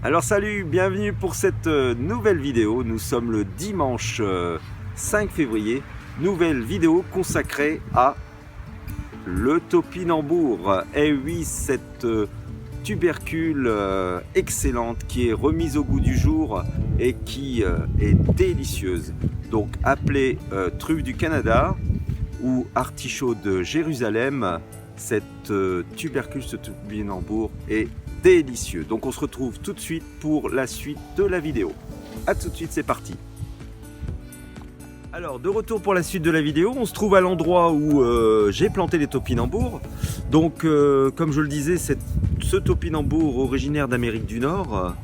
Alors salut, bienvenue pour cette nouvelle vidéo. Nous sommes le dimanche 5 février. Nouvelle vidéo consacrée à le topinambour. Et oui, cette tubercule excellente qui est remise au goût du jour et qui est délicieuse. Donc appelée truffe du Canada ou artichaut de Jérusalem, cette tubercule, ce topinambour est délicieux. Donc on se retrouve tout de suite pour la suite de la vidéo. A tout de suite, c'est parti. Alors de retour pour la suite de la vidéo, on se trouve à l'endroit où j'ai planté les topinambours. Donc comme je le disais, ce topinambour originaire d'Amérique du Nord,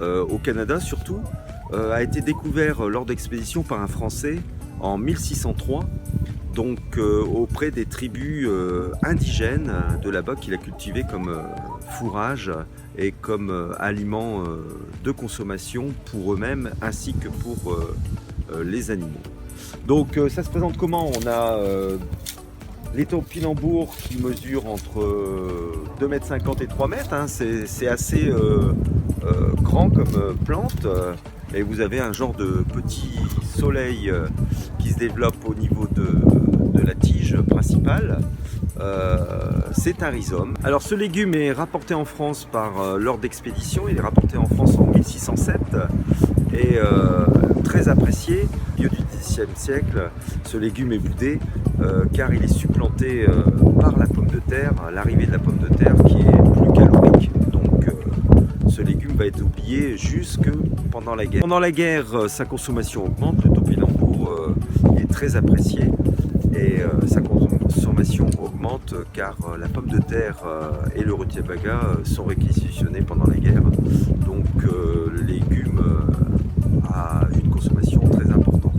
au Canada surtout, a été découvert lors d'expéditions par un Français en 1603. Donc auprès des tribus indigènes de là-bas qu'il a cultivé comme fourrage et comme aliment de consommation pour eux-mêmes ainsi que pour les animaux. Donc ça se présente comment? On a les topinambours qui mesurent entre 2,50 m et 3 m, hein. C'est assez grand comme plante. Et vous avez un genre de petit soleil qui se développe au niveau de la tige principale. C'est un rhizome. Alors ce légume est rapporté en France par lors d'expédition. Il est rapporté en France en 1607 et très apprécié. Au milieu du XXe siècle, ce légume est boudé car il est supplanté par la pomme de terre, l'arrivée de la pomme de terre qui est plus calorique. Donc ce légume va être oublié jusque pendant la guerre. Pendant la guerre, sa consommation augmente, le topinambour est très apprécié et sa consommation augmente car la pomme de terre et le rutabaga sont réquisitionnés pendant la guerre. Donc le légume a une consommation très importante.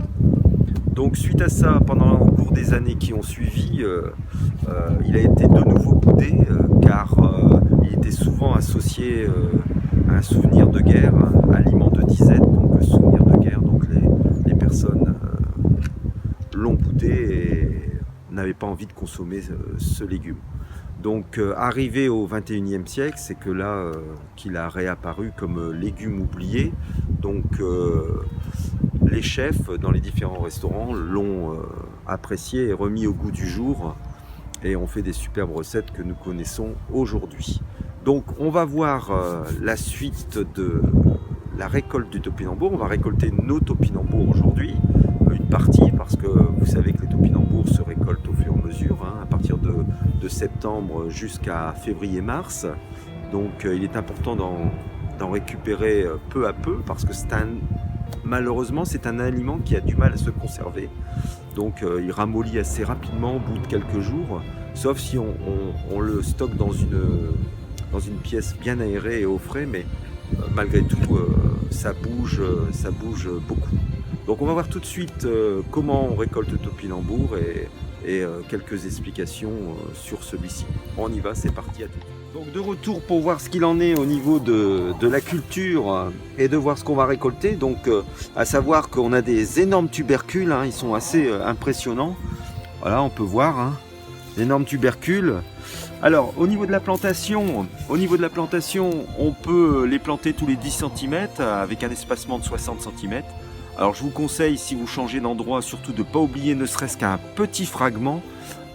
Donc suite à ça, pendant le cours des années qui ont suivi, il a été de nouveau boudé car il était souvent associé à un souvenir de guerre, aliment de disette, donc souvenir de guerre. Donc les personnes l'ont boudé et n'avaient pas envie de consommer ce légume. Donc arrivé au 21e siècle, c'est que là qu'il a réapparu comme légume oublié. Donc les chefs dans les différents restaurants l'ont apprécié et remis au goût du jour et on fait des superbes recettes que nous connaissons aujourd'hui. Donc on va voir la suite de la récolte du topinambour. On va récolter nos topinambours aujourd'hui, une partie, parce que vous savez que les topinambours se récoltent au fur et à mesure, hein, à partir de septembre jusqu'à février-mars. Donc il est important d'en récupérer peu à peu parce que malheureusement c'est un aliment qui a du mal à se conserver. Donc il ramollit assez rapidement au bout de quelques jours, sauf si on le stocke dans une pièce bien aérée et au frais, mais malgré tout ça bouge beaucoup. Donc on va voir tout de suite comment on récolte le topinambour et quelques explications sur celui-ci. On y va, c'est parti, à tout de suite. Donc de retour pour voir ce qu'il en est au niveau de la culture et de voir ce qu'on va récolter. Donc à savoir qu'on a des énormes tubercules, hein, ils sont assez impressionnants. Voilà, on peut voir, hein, d'énormes tubercules. Alors au niveau de la plantation, on peut les planter tous les 10 cm avec un espacement de 60 cm. Alors je vous conseille, si vous changez d'endroit, surtout de ne pas oublier ne serait-ce qu'un petit fragment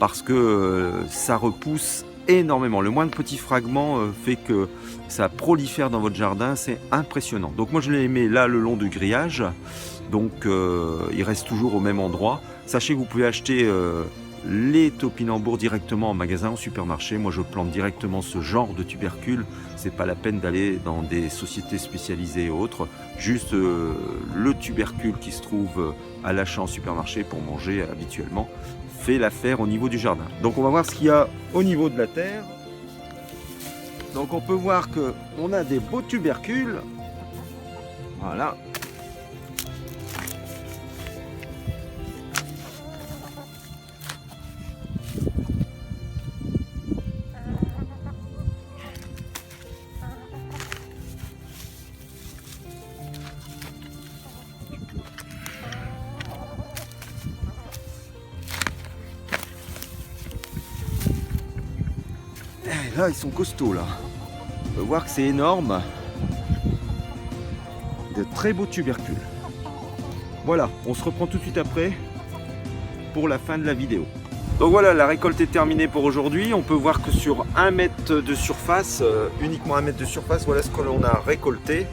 parce que ça repousse énormément. Le moindre petit fragment fait que ça prolifère dans votre jardin, c'est impressionnant. Donc moi je les mets là le long du grillage, donc il reste toujours au même endroit. Sachez que vous pouvez acheter les topinambours directement en magasin, au supermarché. Moi je plante directement ce genre de tubercules, c'est pas la peine d'aller dans des sociétés spécialisées et autres, juste le tubercule qui se trouve à l'achat en supermarché pour manger habituellement fait l'affaire au niveau du jardin. Donc on va voir ce qu'il y a au niveau de la terre. Donc on peut voir que on a des beaux tubercules, voilà. Là, ils sont costauds là. On peut voir que c'est énorme. de très beaux tubercules. Voilà, on se reprend tout de suite après pour la fin de la vidéo. Donc voilà, la récolte est terminée pour aujourd'hui. On peut voir que sur 1 mètre de surface, uniquement 1 mètre de surface, voilà ce que l'on a récolté.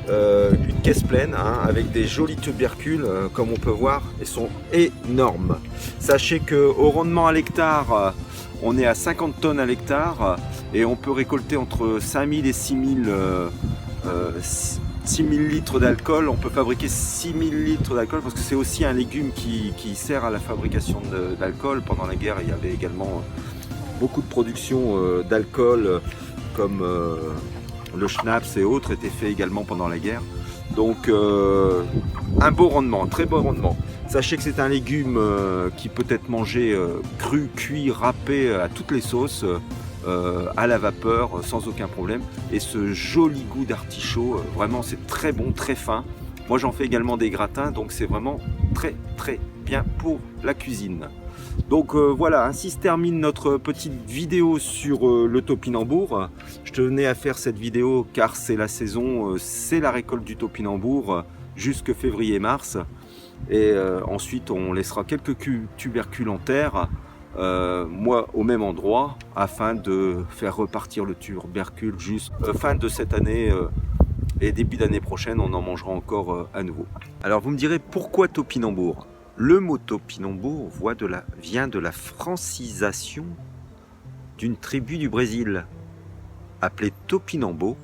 Une caisse pleine hein, avec des jolis tubercules comme on peut voir, ils sont énormes. Sachez qu'au rendement à l'hectare, on est à 50 tonnes à l'hectare et on peut récolter entre 5000 et 6000 litres d'alcool. On peut fabriquer 6000 litres d'alcool parce que c'est aussi un légume qui sert à la fabrication d'alcool. Pendant la guerre, il y avait également beaucoup de production d'alcool comme le schnapps et autres étaient faits également pendant la guerre. Donc un beau rendement, un très beau rendement. Sachez que c'est un légume qui peut être mangé cru, cuit, râpé à toutes les sauces, à la vapeur, sans aucun problème. Et ce joli goût d'artichaut, vraiment c'est très bon, très fin. Moi j'en fais également des gratins, donc c'est vraiment très bien pour la cuisine. Donc voilà, ainsi se termine notre petite vidéo sur le topinambour. Je tenais à faire cette vidéo car c'est la saison, c'est la récolte du topinambour jusque février-mars. Et ensuite on laissera quelques tubercules en terre, moi au même endroit, afin de faire repartir le tubercule jusqu'à fin de cette année et début d'année prochaine, on en mangera encore à nouveau. Alors vous me direz pourquoi topinambour? Le mot topinambour vient de la francisation d'une tribu du Brésil appelée Topinambo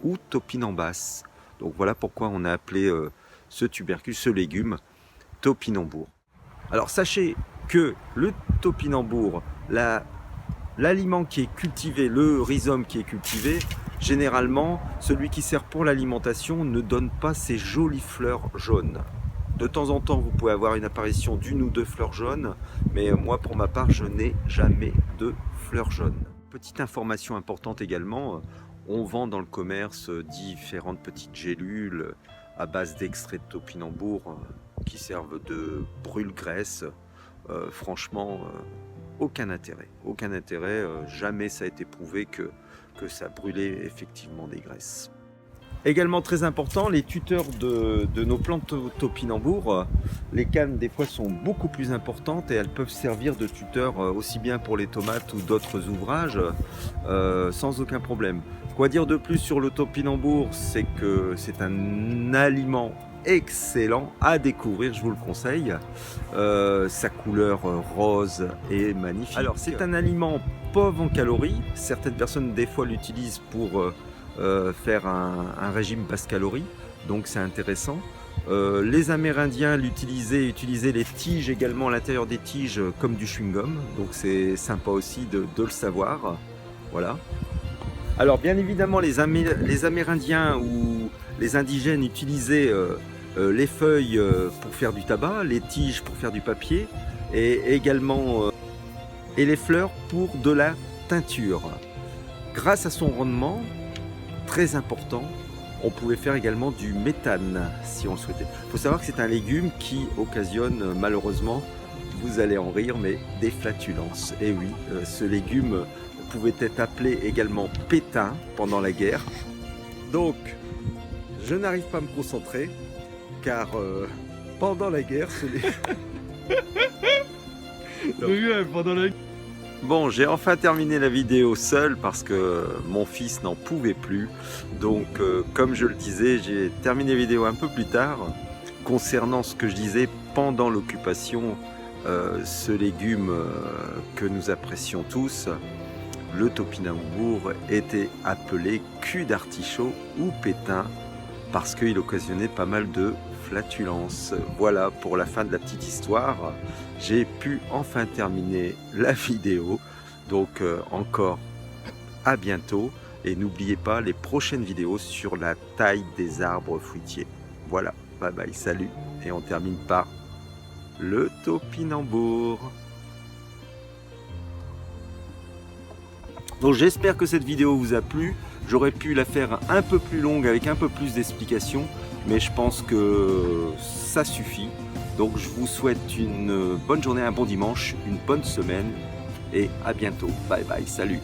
ou Topinambas. Donc voilà pourquoi on a appelé ce tubercule, ce légume, topinambour. Alors sachez que le topinambour, l'aliment qui est cultivé, le rhizome qui est cultivé, généralement celui qui sert pour l'alimentation ne donne pas ces jolies fleurs jaunes. De temps en temps, vous pouvez avoir une apparition d'1 ou 2 fleurs jaunes, mais moi, pour ma part, je n'ai jamais de fleurs jaunes. Petite information importante également, on vend dans le commerce différentes petites gélules à base d'extrait de topinambour qui servent de brûle-graisse. Franchement, aucun intérêt. Aucun intérêt, jamais ça a été prouvé que ça brûlait effectivement des graisses. Également très important, les tuteurs de nos plantes topinambour, les cannes des fois sont beaucoup plus importantes et elles peuvent servir de tuteurs aussi bien pour les tomates ou d'autres ouvrages sans aucun problème. Quoi dire de plus sur le topinambour? C'est que c'est un aliment excellent à découvrir, je vous le conseille. Sa couleur rose est magnifique. Alors c'est un aliment pauvre en calories, certaines personnes des fois l'utilisent pour faire un régime basse calorie, donc c'est intéressant. Les Amérindiens utilisaient les tiges également à l'intérieur des tiges comme du chewing-gum, donc c'est sympa aussi de le savoir. Voilà. Alors bien évidemment les Amérindiens ou les indigènes utilisaient les feuilles pour faire du tabac, les tiges pour faire du papier et également et les fleurs pour de la teinture. Grâce à son rendement très important, on pouvait faire également du méthane si on le souhaitait. Il faut savoir que c'est un légume qui occasionne malheureusement, vous allez en rire, mais des flatulences. Et oui, ce légume pouvait être appelé également pétain pendant la guerre. Donc, je n'arrive pas à me concentrer car pendant la guerre, pendant la... Bon, j'ai enfin terminé la vidéo seul parce que mon fils n'en pouvait plus. Donc, comme je le disais, j'ai terminé la vidéo un peu plus tard concernant ce que je disais pendant l'occupation, ce légume que nous apprécions tous, le topinambour, était appelé cul d'artichaut ou pétain parce qu'il occasionnait pas mal de flatulences. Voilà pour la fin de la petite histoire. J'ai pu enfin terminer la vidéo. Donc encore à bientôt. Et n'oubliez pas les prochaines vidéos sur la taille des arbres fruitiers. Voilà, bye bye, salut. Et on termine par le topinambour. Donc j'espère que cette vidéo vous a plu. J'aurais pu la faire un peu plus longue avec un peu plus d'explications, mais je pense que ça suffit. Donc je vous souhaite une bonne journée, un bon dimanche, une bonne semaine et à bientôt. Bye bye, salut.